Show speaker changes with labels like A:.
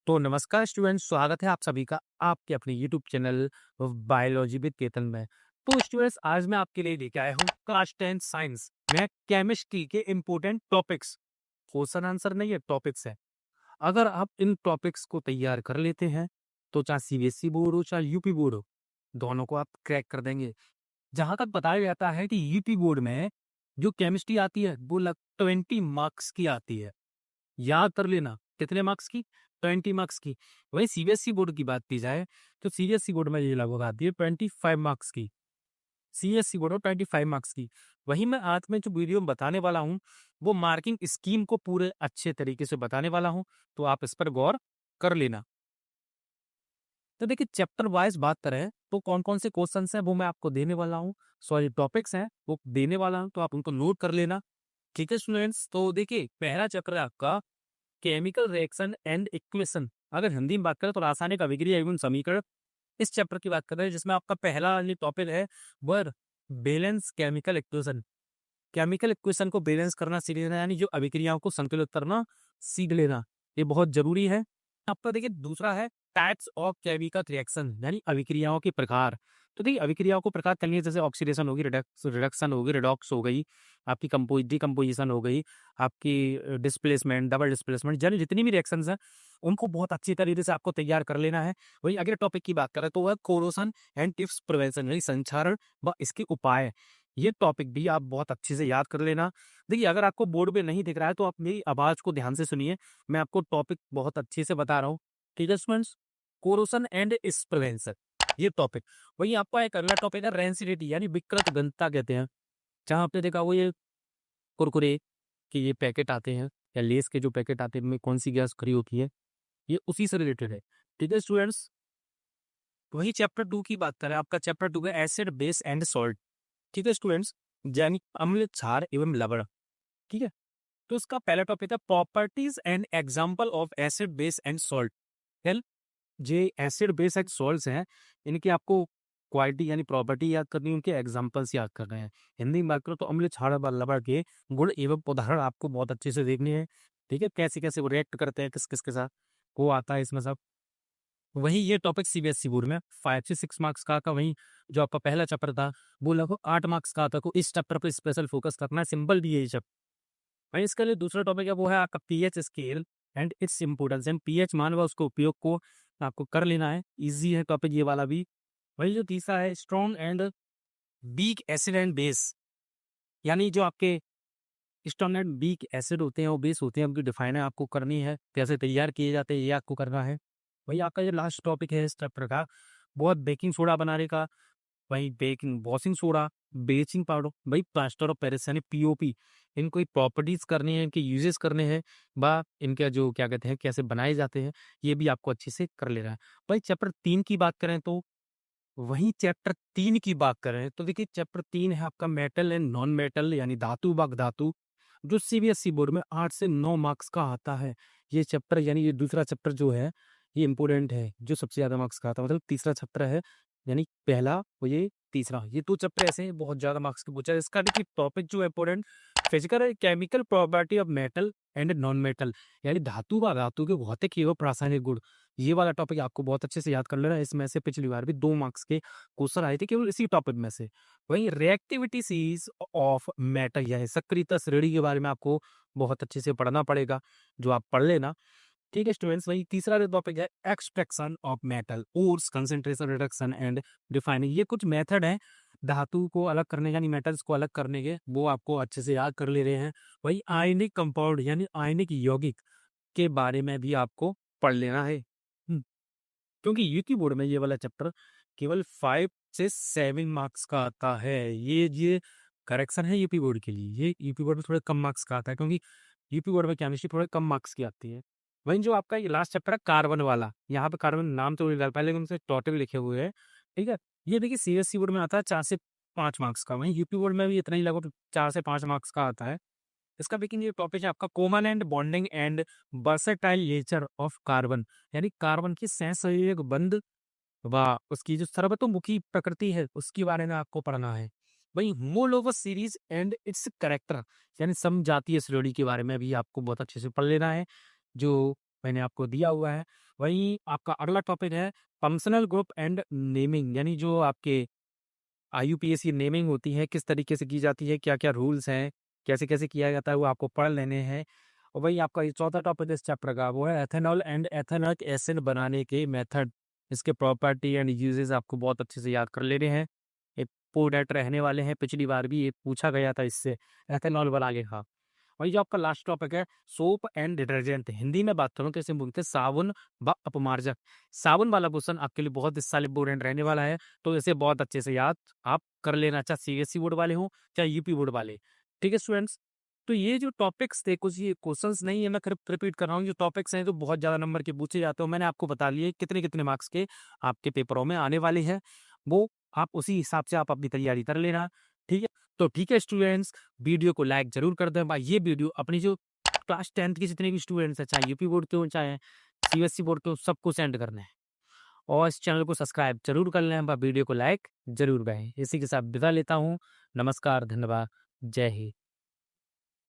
A: तो नमस्कार स्टूडेंट्स, स्वागत है आप सभी का आपके अपने YouTube channel biology with Ketan में। तो स्टूडेंट्स, आज मैं आपके लिए लेके आया हूँ क्लास 10 साइंस में केमिस्ट्री के इम्पोर्टेंट टॉपिक्स। क्वेश्चन आंसर नहीं है, टॉपिक्स है। अगर आप इन टॉपिक्स को तैयार कर लेते हैं तो चाहे सीबीएसई बोर्ड हो चाहे यूपी बोर्ड हो, दोनों को आप क्रैक कर देंगे। जहां तक बताया जाता है कि यूपी बोर्ड में जो केमिस्ट्री आती है वो 20 मार्क्स की आती है। याद कर लेना, कितने मार्क्स की? 20 मार्क्स की। वहीं सीबीएसई बोर्ड की बात की जाए तो सीबीएसई बोर्ड में ये लगभग आती है 25 मार्क्स की। सीएसई बोर्ड में 25 मार्क्स की। वहीं मैं आज में जो वीडियो में बताने वाला हूँ वो मार्किंग स्कीम को पूरे अच्छे तरीके से बताने वाला हूँ, तो आप इस पर गौर कर लेना। तो देखिए, चैप्टर वाइज बात करें तो कौन कौन से क्वेश्चन हैं वो मैं आपको देने वाला हूँ, सॉरी टॉपिक्स हैं वो देने वाला हूँ, तो आप उनको नोट कर लेना। ठीक है स्टूडेंट्स, तो देखिए पहला चैप्टर है आपका केमिकल रिएक्शन एंड इक्वेशन। अगर हिंदी में बात करें तो रासायनिक अभिक्रिया एवं समीकरण, इस चैप्टर की बात कर रहे हैं, जिसमें आपका पहला जो टॉपिक है वह balance chemical equation. Chemical equation को बैलेंस करना सीख लेना, यानी जो अभिक्रियाओं को संतुलित करना सीख लेना, ये बहुत जरूरी है। आपका देखिए दूसरा है टाइप्स ऑफ केमिकल रिएक्शन, यानी अभिक्रियाओं के प्रकार। तो देखिए अभिक्रियाओं को प्रकार करनी है, जैसे ऑक्सीडेशन होगी, रिडक्शन होगी, रिडॉक्स हो गई, आपकी डिकम्पोजिशन हो गई, आपकी डिस्प्लेसमेंट, डबल डिस्प्लेसमेंट, यानी जितनी भी रिएक्शंस हैं उनको बहुत अच्छी तरीके से आपको तैयार कर लेना है। वही अगले टॉपिक की बात करें तो वह कोरोसन एंड टिप्स प्रिवेंशन, यानी संक्षारण व इसके उपाय। ये टॉपिक भी आप बहुत अच्छे से याद कर लेना। देखिए अगर आपको बोर्ड पे नहीं दिख रहा है तो आप मेरी आवाज को ध्यान से सुनिए, मैं आपको टॉपिक बहुत अच्छे से बता रहा हूँ। ठीक है स्टूडेंट्स, कोरोसन एंड इस प्रिवेंशन, ये टॉपिक। वही आपका एक अगला टॉपिक है रेंसिडिटी, यानी विकृत घनता कहते हैं। जहां आपने देखा वो ये कुरकुरे के ये पैकेट आते हैं या लेस के जो पैकेट आते हैं, इनमें कौन सी गैस खड़ी होती है, ये उसी से रिलेटेड है। ठीक है स्टूडेंट्स, वही चैप्टर 2 की बात करें, आपका चैप्टर 2 है एसिड बेस एंड सॉल्ट। ठीक है स्टूडेंट्स, यानी अम्ल क्षार एवं लवण। ठीक है, तो इसका पहला टॉपिक है properties and example of acid base and salt. Hello J acid base and salts हैं, इनकी आपको क्वालिटी यानी प्रॉपर्टी याद करनी है, उनके एग्जांपल्स याद करने हैं। हिंदी में बात करो तो अम्ल क्षार व लवण के गुण एवं उदाहरण आपको बहुत अच्छे से देखने हैं। ठीक है, कैसे कैसे वो रिएक्ट करते हैं, किस किस के साथ, वो आता है इसमें सब। वही ये टॉपिक सीबीएसई बोर्ड में 5 से 6 मार्क्स का था। वहीं जो आपका पहला चैप्टर था वो लगभग 8 मार्क्स का था, तो इस चैप्टर पर स्पेशल फोकस करना है, सिंपल भी है ये चैप्टर। वहीं इसके लिए दूसरा टॉपिक है वो है आपका pH scale and its importance, and pH मान व उसको उपयोग को आपको कर लेना है। इजी है टॉपिक ये वाला भी। वही जो तीसरा है strong and weak acid and base, यानी जो आपके स्ट्रॉन्ग एंड वीक एसिड होते हैं वो बेस होते हैं, उनकी डिफाइन है आपको करनी है, कैसे तैयार किए जाते हैं ये आपको करना है। वही आपका जो लास्ट टॉपिक है इस चैप्टर का वो है बेकिंग सोडा बनाने का। वही baking washing soda, bleaching powder, वही प्लास्टर ऑफ पेरिस यानी पीओपी, इनको प्रॉपर्टीज करनी है, इनके यूजेस करने हैं, बा इनका जो क्या कहते हैं कैसे बनाए जाते हैं, ये भी आपको अच्छे से कर लेना है। भाई चैप्टर 3 की बात करें तो वहीं चैप्टर 3 की बात करें तो देखिए चैप्टर 3 है आपका मेटल एंड नॉन मेटल, यानी धातु व धातु, जो सीबीएसई बोर्ड में 8 से 9 मार्क्स का आता है। ये चैप्टर यानी ये दूसरा चैप्टर जो है ये इंपॉर्टेंट है, जो सबसे ज्यादा मार्क्स का आता है, मतलब तीसरा चैप्टर है, यानी पहला और ये तीसरा, ये दो चैप्टर ऐसे हैं बहुत ज्यादा मार्क्स के पूछा है। इसका देखिए टॉपिक जो है इंपॉर्टेंट फिजिकल है, chemical property of metal and non metal, यानी धातु व धातु के भौतिक एवं रासायनिक गुण। ये वाला टॉपिक आपको बहुत अच्छे से याद कर लेना है। इसमें से पिछली बार भी 2 मार्क्स के क्वेश्चन आए थे केवल इसी टॉपिक में से। वहीं रिएक्टिविटी सीरीज ऑफ मैटर, यानी सक्रियता श्रेणी के बारे में आपको बहुत अच्छे से पढ़ना पड़ेगा, जो आप पढ़ लेना। ठीक है स्टूडेंट्स, वही तीसरा जो टॉपिक है extraction of metal, ores, concentration reduction and refining. ये कुछ मेथड हैं धातु को अलग करने यानी मेटल्स को अलग करने के, वो आपको अच्छे से याद कर ले रहे हैं। वही आयनिक कंपाउंड यानी आयनिक यौगिक के बारे में भी आपको पढ़ लेना है। क्योंकि यूपी बोर्ड में ये वाला चैप्टर केवल 5 से 7 मार्क्स का आता है। ये करेक्शन है यूपी बोर्ड के लिए, ये यूपी बोर्ड में थोड़े कम मार्क्स का आता है, क्योंकि यूपी बोर्ड में केमिस्ट्री थोड़े कम मार्क्स की आती है। वहीं जो आपका ये लास्ट चैप्टर है कार्बन वाला, यहाँ पे कार्बन नाम तो नहीं डाल पाए लेकिन उनसे टोटल लिखे हुए हैं। ठीक है, ये देखिए सीएससी बोर्ड में आता है 4 से 5 मार्क्स का, वहीं यूपी बोर्ड में भी इतना ही लगभग 4 से 5 मार्क्स का आता है। इसका लेकिन ये टॉपिक है आपका common and bonding and versatile nature of carbon, यानी कार्बन की सहसंयोजक बंध व उसकी जो सर्वतोमुखी प्रकृति है उसके बारे में आपको पढ़ना है। वहीं मोल सीरीज एंड इट्स करेक्टर, यानी समजातीय श्रेणी के बारे में भी आपको बहुत अच्छे से पढ़ लेना है। जो मैंने आपको दिया हुआ है। वहीं आपका अगला टॉपिक है फंक्शनल ग्रुप एंड नेमिंग, यानी जो आपके आईयूपीएसी नेमिंग होती है, किस तरीके से की जाती है, क्या-क्या रूल्स हैं, कैसे-कैसे किया जाता है, वो आपको पढ़ लेने हैं। और वहीं आपका ये चौथा टॉपिक इस चैप्टर का वो है एथेनॉल एंड एथेनॉइक एसिड बनाने के मेथड, इसके प्रॉपर्टी एंड यूजेस आपको बहुत अच्छे से याद कर लेने हैं। इम्पोर्टेंट रहने वाले हैं, पिछली बार भी ये पूछा गया था इससे, एथेनॉल बनाने का। वही जो आपका लास्ट टॉपिक है सोप एंड डिटर्जेंट, हिंदी में बात करूं तो इसे बोलते हैं साबुन व अपमार्जक। साबुन वाला क्वेश्चन आपके लिए बहुत इस साल इंपोर्टेंट रहने वाला है, तो इसे बहुत अच्छे से याद आप कर लेना, चाहे सीएससी बोर्ड वाले हो चाहे यूपी बोर्ड वाले। ठीक है स्टूडेंट्स, तो ये जो टॉपिक्स थे कुछ ये क्वेश्चंस नहीं है, मैं रिपीट कर रहा हूँ, जो टॉपिक्स हैं जो बहुत ज्यादा नंबर के पूछे जाते हैं, मैंने आपको बता लिए कितने कितने मार्क्स के आपके पेपरों में आने वाले हैं, वो आप उसी हिसाब से आप अपनी तैयारी कर लेना। ठीक है, तो ठीक है स्टूडेंट्स, वीडियो को लाइक जरूर कर दें भाई। ये वीडियो अपनी जो क्लास 10th के जितने भी स्टूडेंट्स हैं, चाहे यूपी बोर्ड के हो चाहे सीबीएसई बोर्ड के हो, सबको सेंड करना है। और इस चैनल को सब्सक्राइब जरूर कर लें, वीडियो को लाइक जरूर करें। इसी के साथ विदा लेता हूँ। नमस्कार, धन्यवाद, जय हिंद।